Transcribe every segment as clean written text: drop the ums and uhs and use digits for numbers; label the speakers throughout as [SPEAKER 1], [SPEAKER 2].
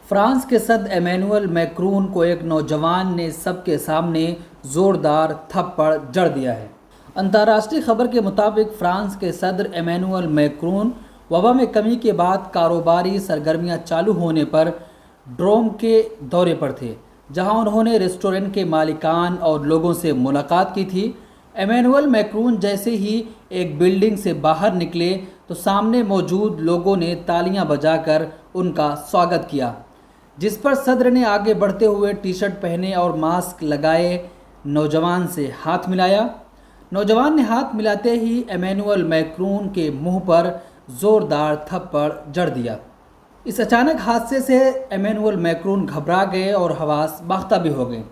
[SPEAKER 1] France के सदर Emmanuel Macron को एक नौजवान ने सबके सामने जोरदार थप्पड़ जड़ दिया है। अंतर्राष्ट्रीय खबर के मुताबिक फ्रांस के सदर एमेनुअल मैक्रोन वबा में कमी के बाद कारोबारी सरगर्मियां चालू होने पर ड्रोम के दौरे पर थे, जहां उन्होंने रेस्टोरेंट के मालिकान और लोगों से मुलाकात की थी। एमेनुअल मैक्रोन जैसे ही एक बिल्डिंग से बाहर निकले तो सामने मौजूद लोगों ने तालियां बजाकर उनका स्वागत किया, जिस पर सदर ने आगे बढ़ते हुए टी शर्ट पहने और मास्क लगाए नौजवान से हाथ मिलाया। नौजवान ने हाथ मिलाते ही एमेनुअल मैक्रोन के मुंह पर जोरदार थप्पड़ जड़ दिया। इस अचानक हादसे से एमेनुअल मैक्रोन घबरा गए और हवास बाख्ता भी हो गए।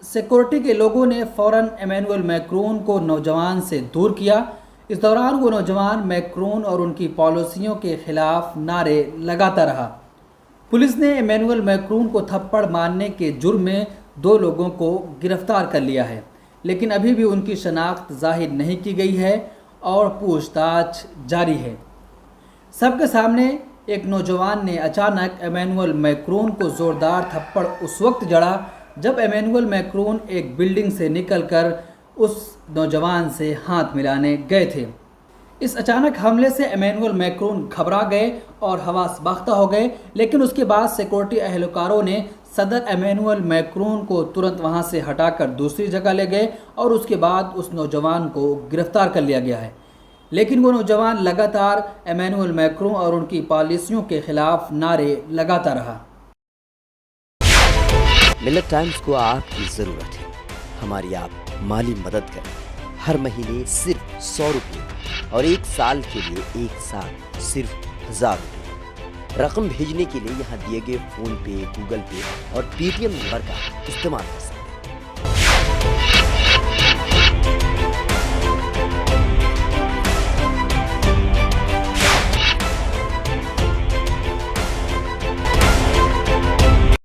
[SPEAKER 1] सिक्योरिटी के लोगों ने फौरन एमेनुअल मैक्रोन को नौजवान से दूर किया। इस दौरान वो नौजवान मैक्रोन और उनकी पॉलिसियों के खिलाफ नारे लगाता रहा। पुलिस ने एमेनुअल मैक्रोन को थप्पड़ मारने के जुर्म में 2 लोगों को गिरफ्तार कर लिया है, लेकिन अभी भी उनकी शनाख्त जाहिर नहीं की गई है और पूछताछ जारी है। सबके सामने एक नौजवान ने अचानक एमेनुअल मैक्रोन को जोरदार थप्पड़ उस वक्त जड़ा जब एमेनुअल मैक्रोन एक बिल्डिंग से निकलकर उस नौजवान से हाथ मिलाने गए थे। इस अचानक हमले से एमेनुअल मैक्रोन घबरा गए और हवास बाख्ता हो गए, लेकिन उसके बाद सिक्योरिटी एहलकारों ने सदर एमेनुअल मैक्रोन को तुरंत वहां से हटाकर दूसरी जगह ले गए और उसके बाद उस नौजवान को गिरफ्तार कर लिया गया है। लेकिन वो नौजवान लगातार एमेनुअल मैक्रोन और उनकी पॉलिसियों के खिलाफ नारे लगाता रहा।
[SPEAKER 2] मिलत टाइम्स को आपकी जरूरत है, हमारी आप माली मदद करें। हर महीने सिर्फ 100 रुपये और 1 साल के लिए 1 साल सिर्फ 1000 रुपये। रकम भेजने के लिए यहाँ दिए गए फोन पे, गूगल पे और पेटीएम नंबर का इस्तेमाल कर सकते हैं।